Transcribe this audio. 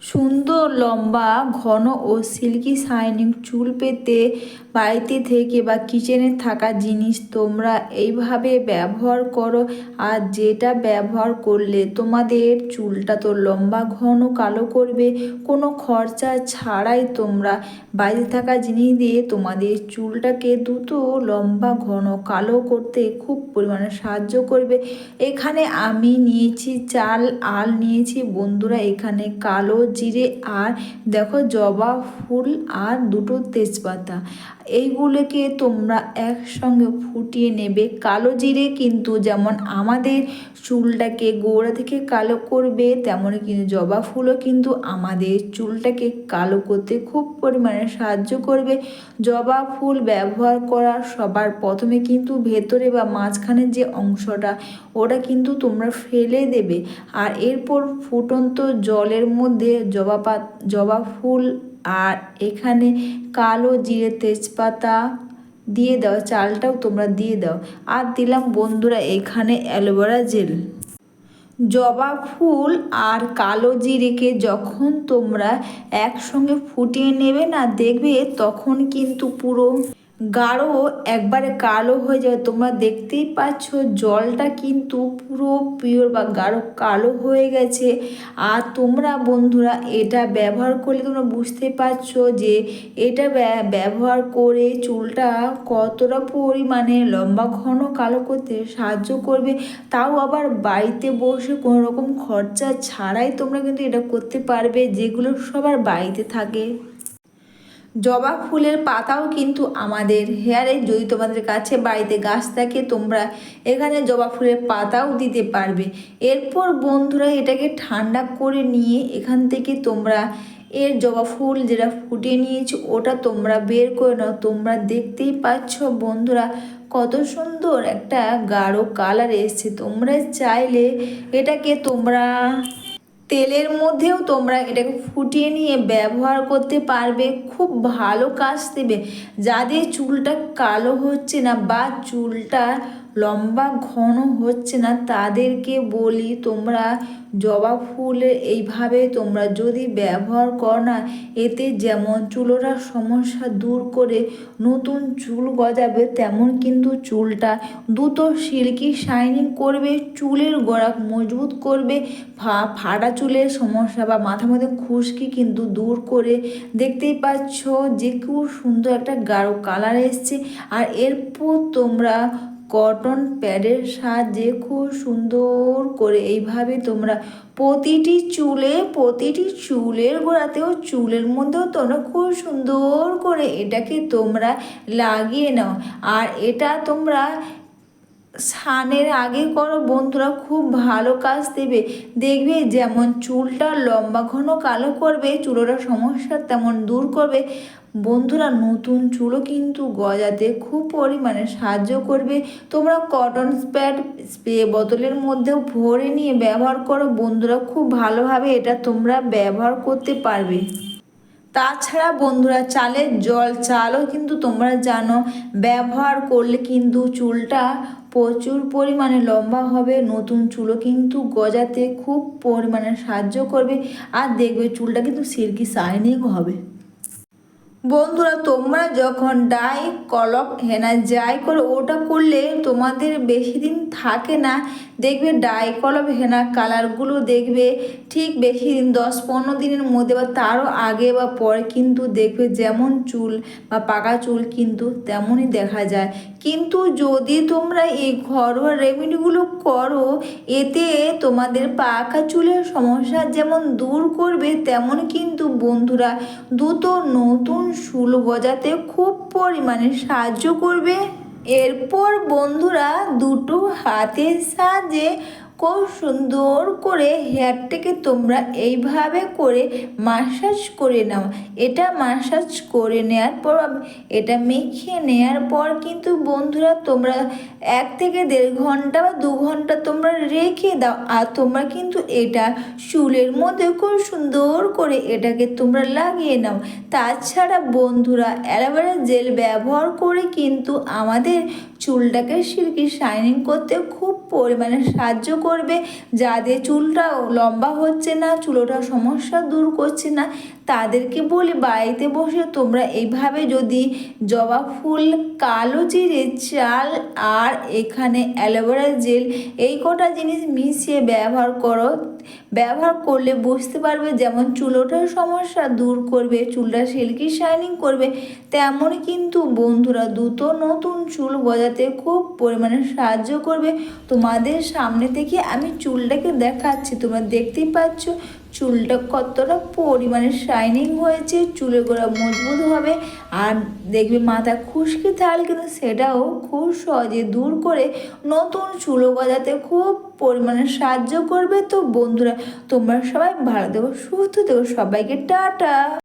সুন্দর লম্বা ঘন ও সিল্কি শাইনিং চুল পেতে বাড়িতে থেকে বা কিচেনে থাকা জিনিস তোমরা এইভাবে ব্যবহার করো, আর যেটা ব্যবহার করলে তোমাদের চুলটা তো লম্বা ঘন কালো করবে। কোনো খরচা ছাড়াই তোমরা বাড়িতে থাকা জিনিস দিয়ে তোমাদের চুলটাকে দ্রুত লম্বা ঘন কালো করতে খুব পরিমাণে সাহায্য করবে। এখানে আমি নিয়েছি চাল, আর নিয়েছি বন্ধুরা এখানে কালো জিরে, আর দেখো জবা ফুল, আর দুটো তেজপাতা। এইগুলোকে তোমরা একসঙ্গে ফুটিয়ে নেবে। কালো জিরে কিন্তু যেমন আমাদের চুলটাকে গোড়া থেকে কালো করবে, তেমনই কিন্তু জবা ফুলও কিন্তু আমাদের চুলটাকে কালো করতে খুব পরিমাণে সাহায্য করবে। জবা ফুল ব্যবহার করার সবার প্রথমে কিন্তু ভেতরে বা মাঝখানের যে অংশটা ওটা কিন্তু তোমরা ফেলে দেবে, আর এরপর ফুটন্ত জলের মধ্যে জবা ফুল আর এখানে কালো জিরে তেজপাতা দিয়ে দাও, চালটাও তোমরা দিয়ে দাও, আর দিলাম বন্ধুরা এখানে অ্যালোভেরা জেল। জবা ফুল আর কালো জিরেকে যখন তোমরা একসঙ্গে ফুটিয়ে নেবে না, দেখবে তখন কিন্তু পুরো গাঢ় একবারে কালো হয়ে যাবে। তোমরা দেখতেই পাচ্ছ জলটা কিন্তু পুরো পিওর বা গাঢ় কালো হয়ে গেছে। আর তোমরা বন্ধুরা এটা ব্যবহার করলে তোমরা বুঝতে পারছো যে এটা ব্যবহার করে চুলটা কতটা পরিমাণে লম্বা ঘন কালো করতে সাহায্য করবে। তাও আবার বাড়িতে বসে কোনো রকম খরচা ছাড়াই তোমরা কিন্তু এটা করতে পারবে, যেগুলো সবার বাড়িতে থাকে। জবা ফুলের পাতাও কিন্তু আমাদের হেয়ারে, যদি তোমাদের কাছে বাড়িতে গাছ থাকে তোমরা এখানে জবা ফুলের পাতাও দিতে পারবে। এরপর বন্ধুরা এটাকে ঠান্ডা করে নিয়ে এখান থেকে তোমরা এর জবা ফুল যেটা ফুটিয়ে নিয়েছো ওটা তোমরা বের করে নাও। তোমরা দেখতেই পাচ্ছ বন্ধুরা কত সুন্দর একটা গাঢ় কালার এসছে। তোমরা চাইলে এটাকে তোমরা তেলের মধ্যেও তোমরা এটাকে ফুটিয়ে নিয়ে ব্যবহার করতে পারবে, খুব ভালো কাজ দেবে। যাদের চুলটা কালো হচ্ছে না বা চুলটা লম্বা ঘন হচ্ছে না তাদেরকে বলি তোমরা জবা ফুলের এইভাবে তোমরা যদি ব্যবহার করো না, এতে যেমন চুলোটার সমস্যা দূর করে নতুন চুল গজাবে, তেমন কিন্তু চুলটা দ্রুত সিল্কি শাইনিং করবে, চুলের গোড়া মজবুত করবে, ফাটা চুলের সমস্যা বা মাথার মধ্যে খুশকি কিন্তু দূর করে। দেখতেই পাচ্ছ যে খুব সুন্দর একটা গাঢ় কালার এসছে। আর এরপর তোমরা কটন প্যাডের সাহায্যে খুব সুন্দর করে এইভাবে তোমরা প্রতিটি চুলের গোড়াতেও চুলের মধ্যেও তোমরা খুব সুন্দর করে এটাকে তোমরা লাগিয়ে নাও। আর এটা তোমরা স্নানের আগে করো বন্ধুরা, খুব ভালো কাজ দেবে। দেখবে যেমন চুলটা লম্বা ঘন কালো করবে, চুলোটা সমস্যা তেমন দূর করবে বন্ধুরা, নতুন চুলও কিন্তু গজাতে খুব পরিমাণে সাহায্য করবে। তোমরা কটন প্যাড স্প্রে বোতলের মধ্যেও ভরে নিয়ে ব্যবহার করো বন্ধুরা, খুব ভালোভাবে এটা তোমরা ব্যবহার করতে পারবে। তাছাড়া বন্ধুরা চালও কিন্তু তোমরা জানো ব্যবহার করলে কিন্তু চুলটা প্রচুর পরিমাণে লম্বা হবে, নতুন চুলও কিন্তু গজাতে খুব পরিমাণে সাহায্য করবে, আর দেখবে চুলটা কিন্তু সিল্কি শাইনিং হবে। বন্ধুরা তোমরা যখন ডাই কলপ হেনা যাই করে ওটা করলে তোমাদের বেশি দিন থাকে না, দেখবে ডাই কলপ হেনা কালারগুলো দেখবে ঠিক বেশি দিন 10-15 দিনের মধ্যে বা তারও আগে বা পরে কিন্তু দেখবে যেমন চুল বা পাকা চুল কিন্তু তেমনই দেখা যায়। কিন্তু যদি তোমরা এই ঘরোয়া রেমেডিগুলো করো, এতে তোমাদের পাকা চুলের সমস্যা যেমন দূর করবে, তেমন কিন্তু বন্ধুরা দ্রুত নতুন চুল গজাতে খুব পরিমাণে সাহায্য করবে। এরপর বন্ধুরা দুটো হাতের সাহায্যে খুব সুন্দর করে হেয়ারটাকে তোমরা এইভাবে করে মাসাজ করে নাও। এটা মাসাজ করে নেওয়ার পর এটা মেখে নেওয়ার পর কিন্তু বন্ধুরা তোমরা 1 থেকে 1.5 ঘন্টা বা 2 ঘন্টা তোমরা রেখে দাও, আর তোমরা কিন্তু এটা চুলের মধ্যে খুব সুন্দর করে এটাকে তোমরা লাগিয়ে নাও। তাছাড়া বন্ধুরা অ্যালোভেরা জেল ব্যবহার করে কিন্তু আমাদের চুলটাকে সিল্কি শাইনিং করতে খুব পরিমাণে সাহায্য করবে। যাদের চুলটা লম্বা হচ্ছে না, চুল ওঠার সমস্যা দূর করছে না, তাদেরকে বলি বাড়িতে বসে তোমরা এইভাবে যদি জবা ফুল, কালো জিরে, চাল আর এখানে অ্যালোভেরা জেল এই কটা জিনিস মিশিয়ে ব্যবহার করলে বুঝতে পারবে যেমন চুল ওঠার সমস্যা দূর করবে, চুলটা সিল্কি শাইনিং করবে, তেমনই কিন্তু বন্ধুরা দ্রুত নতুন চুল গজাতে খুব পরিমাণে সাহায্য করবে। তোমাদের সামনে থেকে আমি চুলটাকে দেখাচ্ছি, তোমরা দেখতেই পাচ্ছ চুলটা কতটা পরিমাণে শাইনিং হয়েছে, চুলের গোড়া মজবুত হবে। আর দেখবে মাথা খুশকি থাকলে কিন্তু সেটাও খুব সহজে দূর করে নতুন চুল গজাতে খুব পরিমাণে সাহায্য করবে। তো বন্ধুরা তোমরা সবাই ভালো থেকো, সুস্থ থেকো, সবাইকে টাটা।